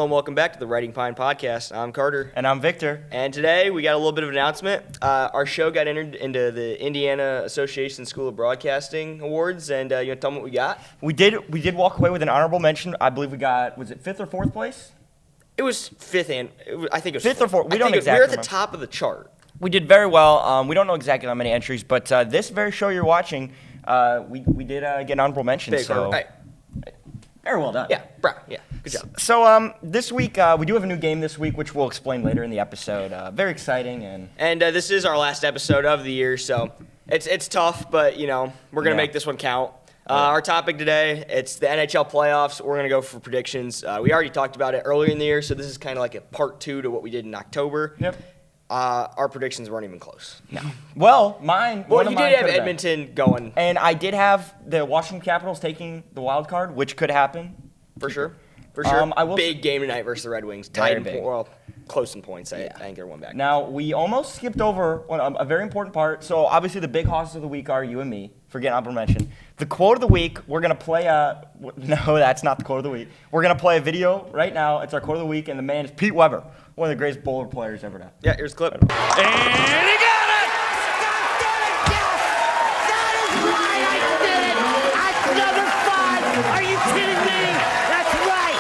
and welcome back to the Ridin Podcast. I'm Carter. And I'm Victor. And today we got a little bit of an announcement. Our show got entered into the Indiana Association School of Broadcasting Awards, and you want to tell them what we got? We did walk away with an honorable mention. I believe we got, was it 5th or 4th place? It was fifth, and I think it was 5th or 4th. We don't exactly We're at the remember. top of the chart. We did very well. We don't know exactly how many entries, but this very show you're watching, we did get an honorable mention. Big, so right. very well done. Yeah, good job. So this week we do have a new game this week, which we'll explain later in the episode. Very exciting And this is our last episode of the year, so it's tough, but we're gonna make this one count. Our topic today, it's the NHL playoffs. We're going to go for predictions. We already talked about it earlier in the year, so this is kind of like a part 2 to what we did in October. Yep. Our predictions weren't even close. No. Well, mine. Well, you did have Edmonton going. And I did have the Washington Capitals taking the wild card, which could happen. For sure. Big game tonight versus the Red Wings. Very Tied big. Close in points. I think they're one back. Now, we almost skipped over a very important part. So, obviously, the big hosses of the week are you and me. Forget honorable mention. The quote of the week, we're going to play no, that's not the quote of the week. We're going to play a video right now. It's our quote of the week, and the man is Pete Weber, one of the greatest bowler players ever to. Yeah, here's the clip. And he got it! That is right, I did it! That's number 5! Are you kidding me? That's right!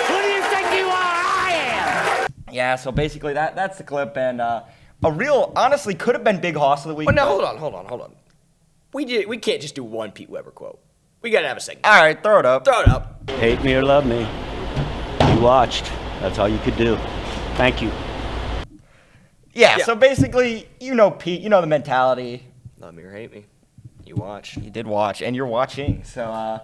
Who do you think you are? I am! Yeah, so basically that's the clip, and a real, honestly, could have been big hoss of the week. Well, no, hold on. We can't just do one Pete Weber quote. We got to have a segment. All right, throw it up. Hate me or love me, you watched. That's all you could do. Thank you. Yeah, so basically, Pete, the mentality. Love me or hate me. You watch. You did watch, and you're watching. So,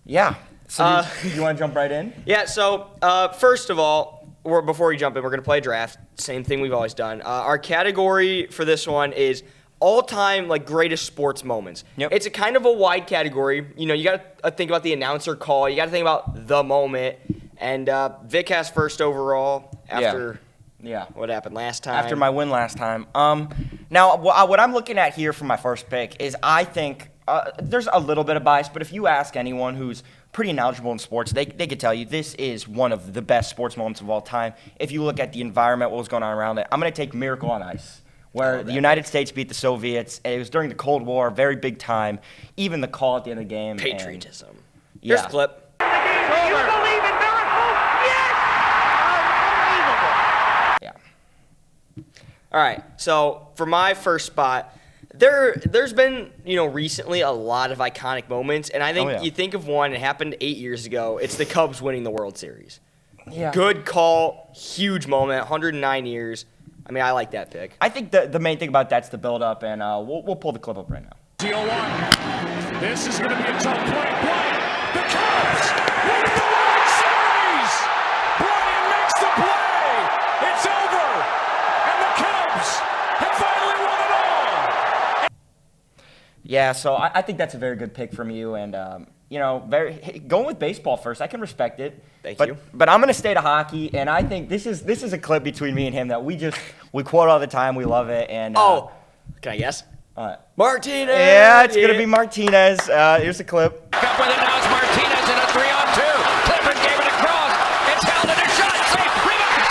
yeah. So, you want to jump right in? Yeah, so first of all, before we jump in, we're going to play a draft. Same thing we've always done. Our category for this one is all-time greatest sports moments. Yep. It's a kind of a wide category. You got to think about the announcer call. You got to think about the moment. And Vic has first overall after what happened last time. After my win last time. Now, what I'm looking at here for my first pick is I think there's a little bit of bias, but if you ask anyone who's pretty knowledgeable in sports, they could tell you this is one of the best sports moments of all time. If you look at the environment, what was going on around it, I'm going to take Miracle on Ice, where the United States beat the Soviets. It was during the Cold War, very big time. Even the call at the end of the game. Patriotism. Yeah. Here's the clip. You believe in miracles? Yes! Unbelievable! Yeah. All right. So for my first spot, there's been recently a lot of iconic moments, and I think you think of one. It happened 8 years ago. It's the Cubs winning the World Series. Yeah. Good call. Huge moment. 109 years. I mean, I like that pick. I think the main thing about that's the build-up, and we'll pull the clip up right now. 0-1. This is going to be a tough play. The Cubs win the World Series. Brian makes the play. It's over, and the Cubs have finally won it all. Yeah, so I think that's a very good pick from you, and going with baseball first, I can respect it. Thank you. you. But I'm going to stay to hockey, and I think this is a clip between me and him that we quote all the time. We love it. And can I guess? Martinez. Martinez. Yeah, it's going to be Martinez. Here's the clip. Up with it now is Martinez in a 3-on-2. Clifford gave it across. It's held in a shot. Safe. Rebound.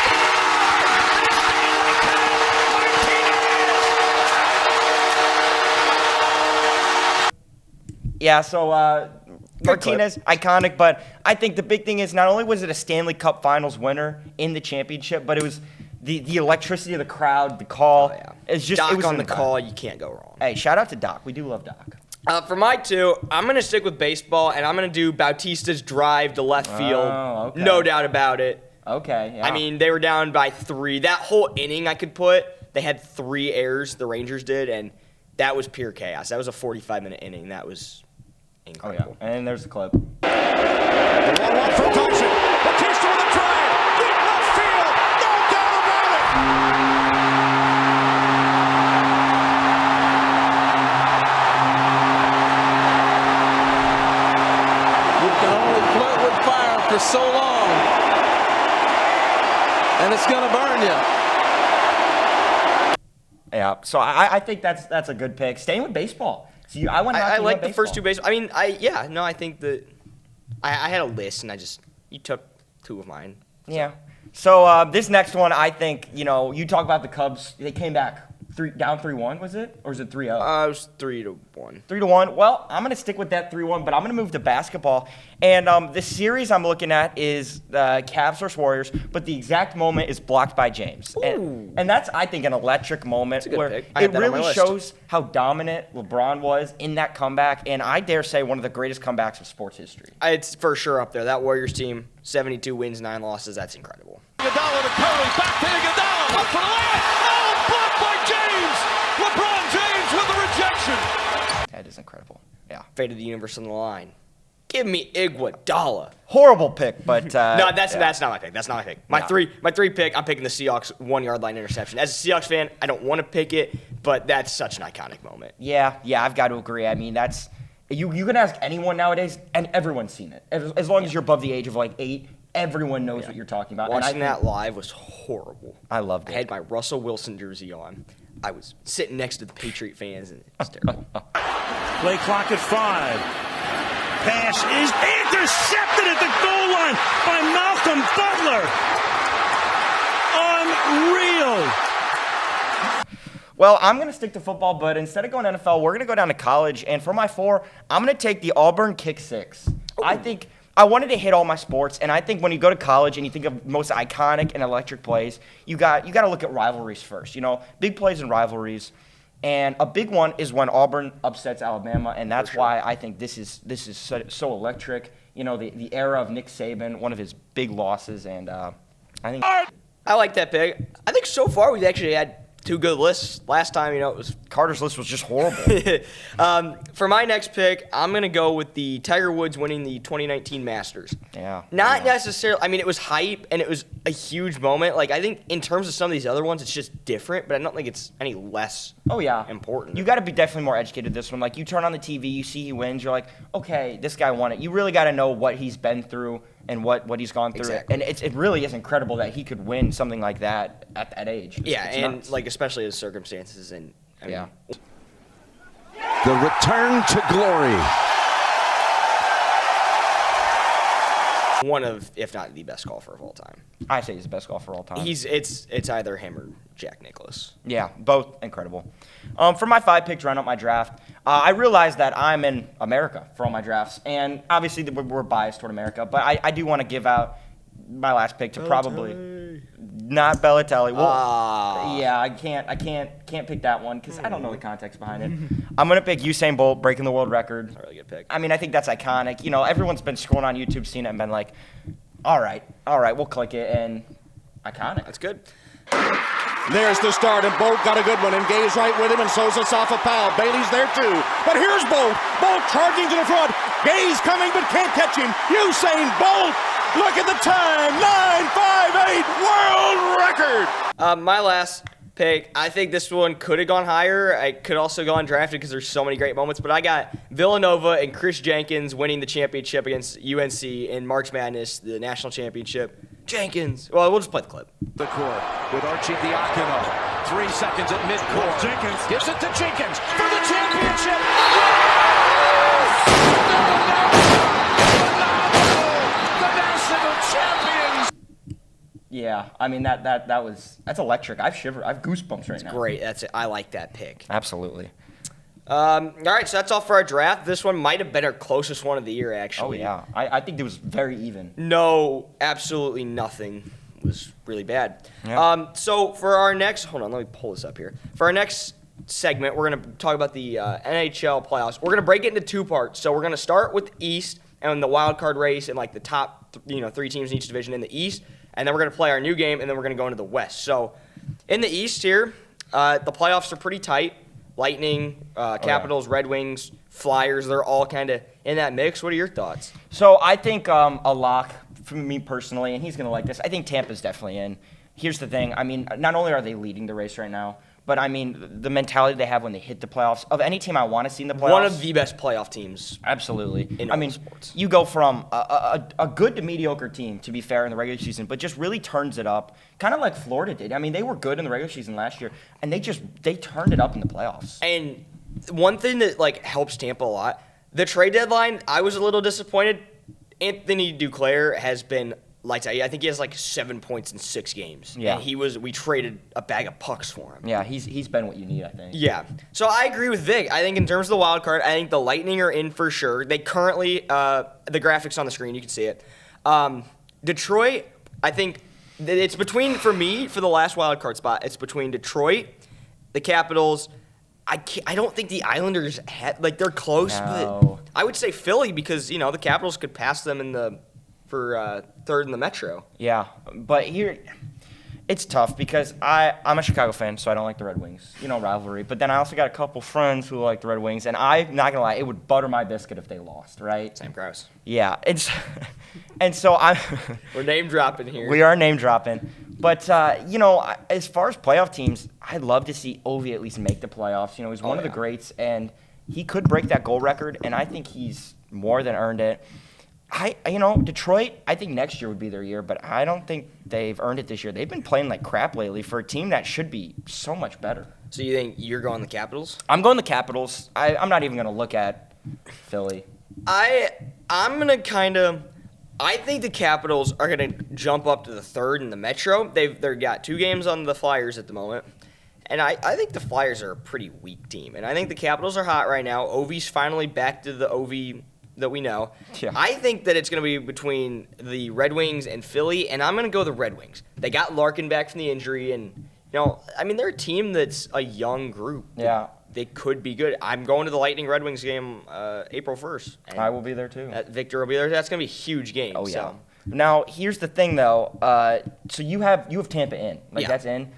Yeah, so Martinez, iconic, but I think the big thing is not only was it a Stanley Cup Finals winner in the championship, but it was the electricity of the crowd, the call. Oh, yeah. It's just Doc it was on the incredible. call. You can't go wrong. Hey, shout out to Doc. We do love Doc. For my 2, I'm going to stick with baseball, and I'm going to do Bautista's drive to left field. Oh, okay. No doubt about it. Okay, yeah. I mean, they were down by 3. That whole inning I could put, they had 3 errors, the Rangers did, and that was pure chaos. That was a 45-minute inning. That was incredible. Oh, yeah. And there's the clip. 1-1 for Thompson. Batista with a drive. Deep left field. No doubt about it. You can only flirt with fire for so long, and it's going to burn you. Yeah, so I think that's a good pick. Staying with baseball. So I like the first 2 baseball. I mean, I think that I had a list, and you took two of mine. Yeah. So this next one, I think, you talk about the Cubs. They came back down 3-1, was it? Or is it 3-0? It was 3-1. 3-1. Well, I'm going to stick with that 3-1, but I'm going to move to basketball. And the series I'm looking at is Cavs versus Warriors, but the exact moment is blocked by James. And that's, I think, an electric moment where pick. I had it that on my really list. shows how dominant LeBron was in that comeback. And I dare say one of the greatest comebacks of sports history. It's for sure up there. That Warriors team, 72 wins, 9 losses. That's incredible. Iguodala to Curry, back to Iguodala, up for the layup. Oh, blocked by James. LeBron James with the rejection. That is incredible. Yeah. Fate of the universe on the line. Give me Iguodala. Horrible pick, but No, that's not my pick. That's not my pick. My No. three pick. I'm picking the Seahawks 1 yard line interception. As a Seahawks fan, I don't want to pick it, but that's such an iconic moment. Yeah, I've got to agree. I mean, that's you can ask anyone nowadays, and everyone's seen it. As long as you're above the age of like 8, everyone knows what you're talking about. Watching And I that live was horrible. I loved I it. had my Russell Wilson jersey on. I was sitting next to the Patriot fans, and it's terrible. Play clock at 5. Pass is intercepted at the goal line by Malcolm Butler. Unreal. Well, I'm going to stick to football, but instead of going NFL, we're going to go down to college. And for my 4, I'm going to take the Auburn kick 6. I think I wanted to hit all my sports, and I think when you go to college and you think of most iconic and electric plays, you got to look at rivalries first. Big plays and rivalries. And a big one is when Auburn upsets Alabama, and that's why I think this is so electric. The era of Nick Saban, one of his big losses, and I think I like that pick. I think so far we've actually had 2 good lists. Last time, it was Carter's list was just horrible. For my next pick, I'm going to go with the Tiger Woods winning the 2019 Masters. Yeah. Not necessarily. I mean, it was hype, and it was a huge moment. Like, I think in terms of some of these other ones, it's just different, but I don't think it's any less important. You got to be definitely more educated this one. Like, you turn on the TV, you see he wins, you're like, okay, this guy won it. You really got to know what he's been through and what he's gone through. Exactly. And it really is incredible that he could win something like that at that age. It's nuts. Especially his circumstances, and I mean, The return to glory. one of, if not the best golfer of all time. I say he's the best golfer of all time. It's either him or Jack Nicklaus. Yeah, both incredible. For my 5 pick to round up my draft, I realized that I'm in America for all my drafts, and obviously we're biased toward America, but I do want to give out my last pick to probably not Balotelli. Well, yeah, I can't pick that one because I don't know the context behind it. I'm gonna pick Usain Bolt breaking the world record. That's a really good pick. I mean, I think that's iconic. Everyone's been scrolling on YouTube, seen it, and been like, all right, we'll click it, and iconic. That's good. There's the start, and Bolt got a good one. And Gay's right with him, and so's Asafa Powell. Bailey's there too. But here's Bolt. Bolt charging to the front. Gay's coming, but can't catch him. Usain Bolt. Look at the time. 9:58 world record. My last pick, I think this one could have gone higher. I could also go undrafted because there's so many great moments. But I got Villanova and Chris Jenkins winning the championship against UNC in March Madness, the national championship. Jenkins. Well, we'll just play the clip. The court with Archie Diacono. 3 seconds at midcourt. Jenkins gives it to Jenkins for the championship. The national champions. Yeah, I mean that's electric. I've goosebumps right now. Great. That's it. I like that pick. Absolutely. All right, so that's all for our draft. This one might have been our closest one of the year, actually. Oh, yeah. I think it was very even. No, absolutely nothing was really bad. Yeah. So for our next, hold on, let me pull this up here. For our next segment, we're going to talk about the NHL playoffs. We're going to break it into 2 parts. So we're going to start with the East and the wild card race and like the top 3 teams in each division in the East, and then we're going to play our new game, and then we're going to go into the West. So in the East here, the playoffs are pretty tight. Lightning, Capitals, Red Wings, Flyers, they're all kind of in that mix. What are your thoughts? So I think a lock for me personally, and he's going to like this, I think Tampa's definitely in. Here's the thing. I mean, not only are they leading the race right now, but I mean, the mentality they have when they hit the playoffs, of any team I want to see in the playoffs. One of the best playoff teams. Absolutely. In I all mean, sports. you go from a good to mediocre team, to be fair, in the regular season, but just really turns it up, kind of like Florida did. I mean, they were good in the regular season last year, and they turned it up in the playoffs. And one thing that helps Tampa a lot, the trade deadline, I was a little disappointed. Anthony Duclair has been lights out. I think he has like 7 points in 6 games. Yeah. And we traded a bag of pucks for him. Yeah, he's been what you need, I think. Yeah. So I agree with Vic. I think in terms of the wild card, I think the Lightning are in for sure. They currently, the graphics on the screen, you can see it. Detroit, I think it's between, for me, for the last wild card spot, it's between Detroit, the Capitals. I don't think the Islanders they're close, No. but I would say Philly because the Capitals could pass them for third in the Metro. Yeah, but here, it's tough because I'm a Chicago fan, so I don't like the Red Wings. Rivalry. But then I also got a couple friends who like the Red Wings, and I'm not going to lie, it would butter my biscuit if they lost, right? Sam Krause. Yeah, and so I'm... We're name dropping here. We are name dropping. But, as far as playoff teams, I'd love to see Ovi at least make the playoffs. He's one of the greats, and he could break that goal record, and I think he's more than earned it. Detroit, I think next year would be their year, but I don't think they've earned it this year. They've been playing like crap lately for a team that should be so much better. So you think you're going the Capitals? I'm going the Capitals. I'm not even going to look at Philly. I'm going to I think the Capitals are going to jump up to the third in the Metro. They've got 2 games on the Flyers at the moment. And I think the Flyers are a pretty weak team. And I think the Capitals are hot right now. Ovi's finally back to the Ovi that we know. Yeah. I think that it's going to be between the Red Wings and Philly, and I'm going to go the Red Wings. They got Larkin back from the injury, and, they're a team that's a young group. Yeah. They could be good. I'm going to the Lightning Red Wings game April 1st. I will be there too. Victor will be there. That's going to be a huge game. Oh, yeah. So. Now, here's the thing, though. So you have Tampa in. That's in.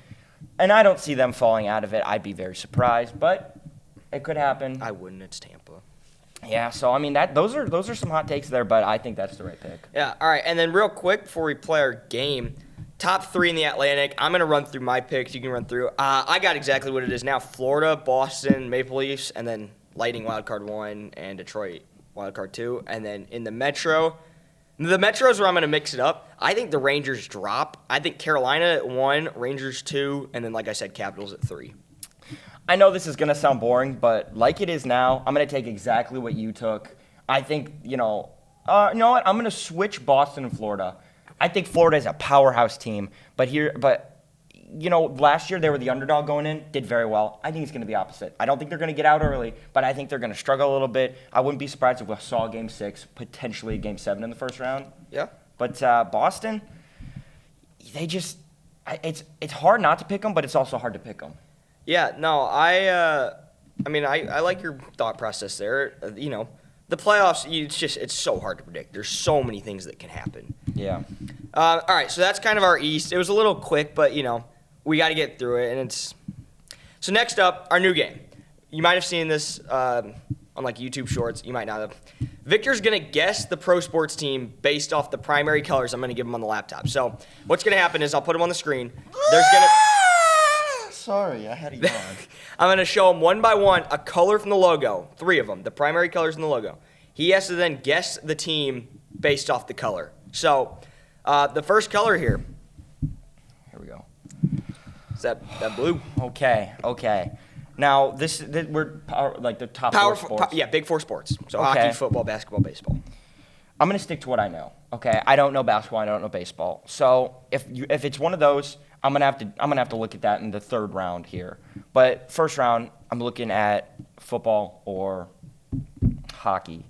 And I don't see them falling out of it. I'd be very surprised, but it could happen. I wouldn't. It's Tampa. Yeah, so, those are some hot takes there, but I think that's the right pick. Yeah, all right. And then real quick before we play our game, top 3 in the Atlantic. I'm going to run through my picks. You can run through. I got exactly what it is now. Florida, Boston, Maple Leafs, and then Lightning Wildcard 1 and Detroit Wildcard 2. And then in the Metro, the Metro is where I'm going to mix it up. I think the Rangers drop. I think Carolina at 1, Rangers 2, and then, like I said, Capitals at 3. I know this is going to sound boring, but like it is now, I'm going to take exactly what you took. I think, you know what? I'm going to switch Boston and Florida. I think Florida is a powerhouse team, but last year they were the underdog going in, did very well. I think it's going to be opposite. I don't think they're going to get out early, but I think they're going to struggle a little bit. I wouldn't be surprised if we saw Game 6, potentially Game 7 in the first round. Yeah. But Boston, it's hard not to pick them, but it's also hard to pick them. Yeah, no, I like your thought process there. The playoffs, it's so hard to predict. There's so many things that can happen. Yeah. All right, so that's kind of our East. It was a little quick, but, we got to get through it. And so next up, our new game. You might have seen this on, YouTube Shorts. You might not have. Victor's going to guess the pro sports team based off the primary colors I'm going to give him on the laptop. So what's going to happen is I'll put them on the screen. There's going to... Sorry, I had a yawn. I'm going to show him one by one a color from the logo, 3 of them, the primary colors in the logo. He has to then guess the team based off the color. So, the first color here. Here we go. Is that blue? Okay. Now, we're the top 4 sports. Big 4 sports. So Okay. hockey, football, basketball, baseball. I'm going to stick to what I know. Okay, I don't know basketball. I don't know baseball. So if it's one of those, I'm gonna have to look at that in the 3rd round here. But first round, I'm looking at football or hockey.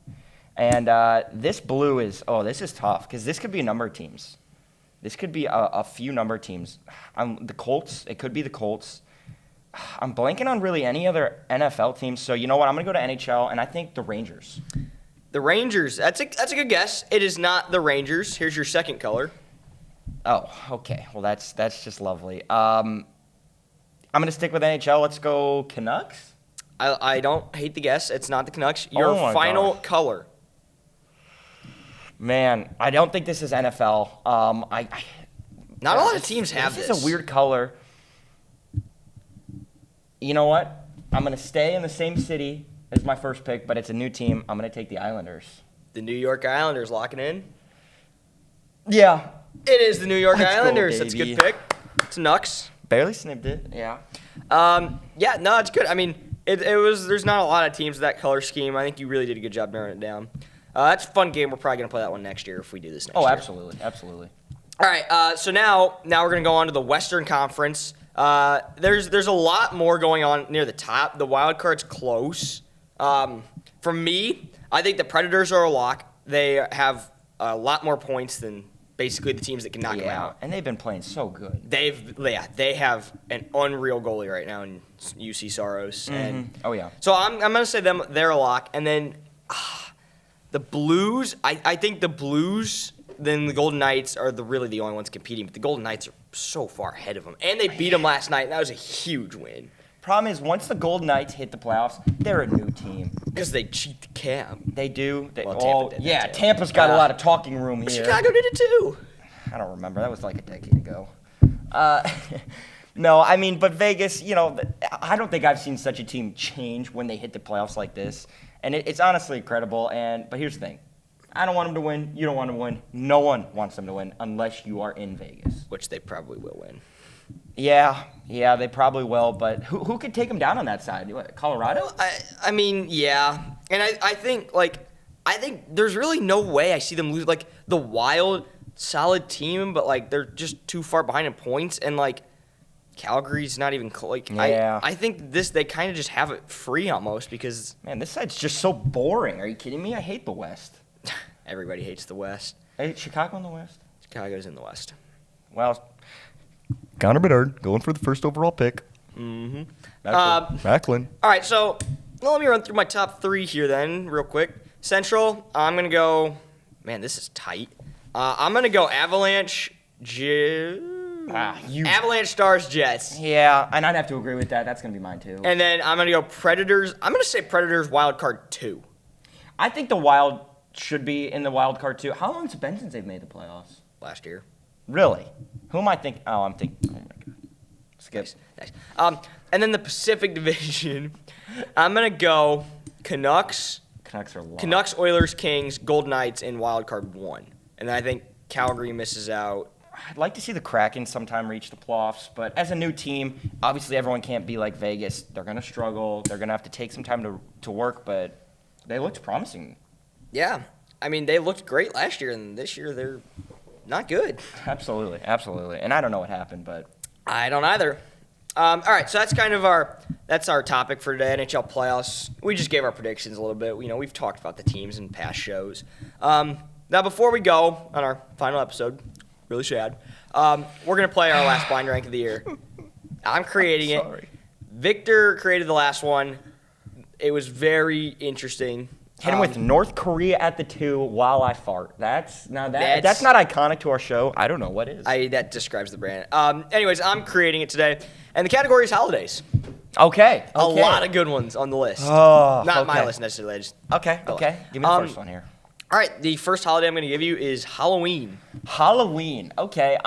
And this blue this is tough because this could be a number of teams. This could be a few number of teams. The Colts. It could be the Colts. I'm blanking on really any other NFL teams. So you know what? I'm gonna go to NHL, and I think the Rangers. The Rangers. That's a good guess. It is not the Rangers. Here's your second color. Oh, okay. Well, that's just lovely. I'm gonna stick with NHL. Let's go Canucks. I don't hate the guess. It's not the Canucks. Your Oh my final gosh. color. Man, I don't think this is NFL. Not a lot of teams have this. This is a weird color. You know what? I'm gonna stay in the same city as my first pick, but it's a new team. I'm gonna take the Islanders. The New York Islanders locking in. Yeah. It is the New York Let's go, Islanders. That's a good baby. pick. It's Nux. Barely snipped it. Yeah. No, it's good. I mean, there's not a lot of teams with that color scheme. I think you really did a good job narrowing it down. That's a fun game. We're probably going to play that one next year if we do this next year. Oh, absolutely. All right, so now we're going to go on to the Western Conference. There's a lot more going on near the top. The wild card's close. For me, I think the Predators are a lock. They have a lot more points than basically the teams that can knock them out. And they've been playing so good. They have an unreal goalie right now in UC Saros. And Oh, so I'm going to say they're a lock. And then the Blues, I think the Blues, then the Golden Knights are really the only ones competing. But the Golden Knights are so far ahead of them. And they beat them last night, and that was a huge win. Problem is, once the Golden Knights hit the playoffs, they're a new team. Because they cheat the cap. They do. Tampa did. Tampa's got a lot of talking room here. Chicago did it too. I don't remember. That was like a decade ago. No, I mean, but Vegas, I don't think I've seen such a team change when they hit the playoffs like this. And it's honestly incredible. But here's the thing. I don't want them to win. You don't want them to win. No one wants them to win unless you are in Vegas. Which they probably will win. Yeah, they probably will. But who could take them down on that side? What, Colorado? I mean, yeah. And I think there's really no way I see them lose. Like, the Wild, solid team, but, they're just too far behind in points. And, Calgary's not even close. I think they kind of just have it free almost because... Man, this side's just so boring. Are you kidding me? I hate the West. Everybody hates the West. Hey, Chicago in the West? Chicago's in the West. Well, Connor Bedard going for the first overall pick. Mm-hmm. Macklin. All right, so let me run through my top three here then real quick. Central, I'm going to go... Man, this is tight. I'm going to go Avalanche... Avalanche, Stars, Jets. Yeah, and I'd have to agree with that. That's going to be mine too. And then I'm going to go Predators. I'm going to say Predators wild card 2. I think the Wild should be in the wild card too. How long has it been since they've made the playoffs? Last year. Really? Who am I thinking? Oh, my God. Skip. Nice. And then the Pacific Division, I'm going to go Canucks. Canucks are low. Canucks, Oilers, Kings, Golden Knights in wild card 1. And then I think Calgary misses out. I'd like to see the Kraken sometime reach the playoffs, but as a new team, obviously everyone can't be like Vegas. They're going to struggle. They're going to have to take some time to work, but they looked promising. Yeah. I mean, they looked great last year, and this year they're not good. Absolutely. And I don't know what happened, but... I don't either. All right, so that's kind of our topic for today, NHL playoffs. We just gave our predictions a little bit. We've talked about the teams in past shows. Now, before we go on our final episode, really sad, we're going to play our last blind rank of the year. I'm creating it. Victor created the last one. It was very interesting. Hit him with North Korea at the 2 while I fart. That's not iconic to our show. I don't know what is. That describes the brand. Anyways, I'm creating it today, and the category is holidays. Okay. A lot of good ones on the list. Not my list necessarily. Okay. Give me the first one here. All right, the first holiday I'm going to give you is Halloween. Halloween. Okay.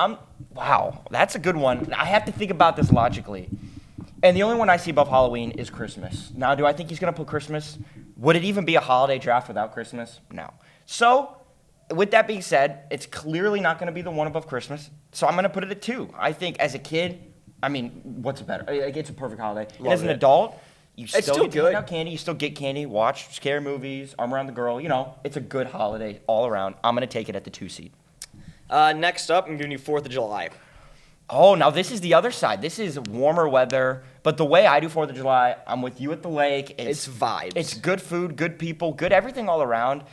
Wow, that's a good one. I have to think about this logically. And the only one I see above Halloween is Christmas. Now, do I think he's going to put Christmas? Would it even be a holiday draft without Christmas? No. So, with that being said, it's clearly not going to be the one above Christmas. So I'm going to put it at 2. I think as a kid, what's better? It's a perfect holiday. And as an adult, you still get to hand out candy. You still get candy, watch scary movies, arm around the girl. It's a good holiday all around. I'm going to take it at the 2 seed. Next up, I'm giving you 4th of July. Oh, now this is the other side. This is warmer weather. But the way I do 4th of July, I'm with you at the lake. It's vibes. It's good food, good people, good everything all around.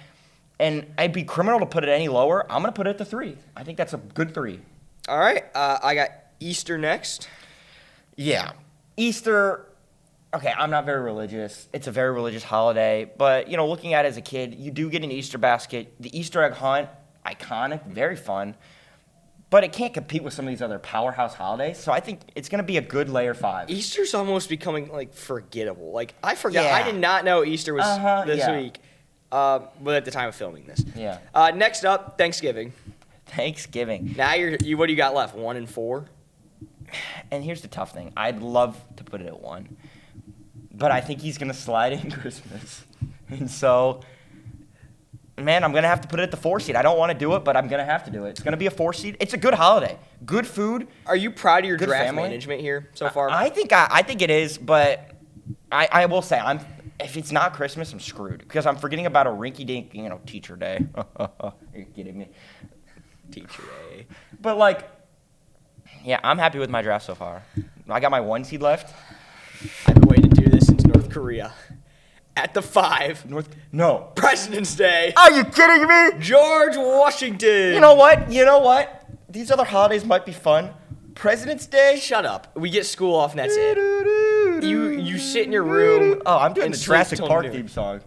And I'd be criminal to put it any lower. I'm going to put it at the 3. I think that's a good 3. All right. I got Easter next. Yeah. Easter, okay, I'm not very religious. It's a very religious holiday. But, looking at it as a kid, you do get an Easter basket. The Easter egg hunt, iconic, very fun. But it can't compete with some of these other powerhouse holidays. So I think it's going to be a good layer 5. Easter's almost becoming, forgettable. I forgot. Yeah. I did not know Easter was this week. But at the time of filming this. Yeah. Next up, Thanksgiving. Now what do you got left? 1 and 4? And here's the tough thing. I'd love to put it at 1. But I think he's going to slide in Christmas. And so... Man, I'm going to have to put it at the 4 seed. I don't want to do it, but I'm going to have to do it. It's going to be a 4 seed. It's a good holiday. Good food. Are you proud of your draft management here so far? I think it is, but I will say if it's not Christmas, I'm screwed because I'm forgetting about a rinky-dink, teacher day. Are you kidding me? Teacher A. But, like, yeah, I'm happy with my draft so far. I got my 1 seed left. I've been waiting to do this since North Korea. At the 5. No. President's Day. Are you kidding me? George Washington. You know what? These other holidays might be fun. President's Day? Shut up. We get school off and that's it. You sit in your room. Oh, I'm doing and the sleep Jurassic till Park noon. theme song.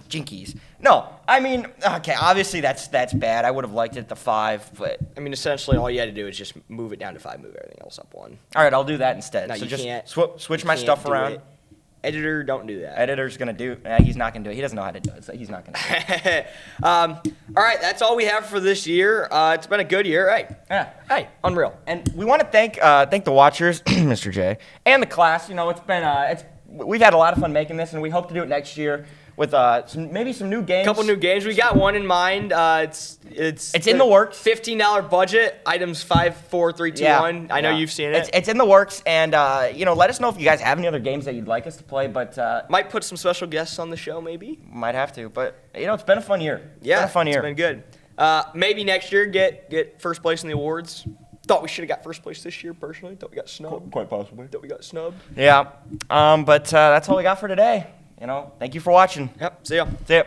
Jinkies. No, I mean, okay, obviously that's bad. I would have liked it at the 5, but I mean, essentially, all you had to do is just move it down to 5, move everything else up 1. all right, I'll do that instead. No, so you just can't. switch my Can't stuff do around. it. Editor, don't do that. Editor's gonna do. He's not gonna do it. He doesn't know how to do it, so he's not gonna do it. All right, that's all we have for this year. It's been a good year. Hey, unreal. And we want to thank the watchers, Mr. J, and the class. You know, we've had a lot of fun making this, and we hope to do it next year with maybe some new games. A couple new games. We got one in mind. It's in the works. $15 budget. Items 5, 4, 3, 2, 1. I know you've seen it. It's in the works, and let us know if you guys have any other games that you'd like us to play. But might put some special guests on the show, maybe. Might have to. But it's been a fun year. It's been good. Maybe next year get first place in the awards. Thought we should have got first place this year. Personally, thought we got snubbed. Quite possibly. Thought we got snubbed. Yeah. But that's all we got for today. Thank you for watching. Yep. See ya. See ya.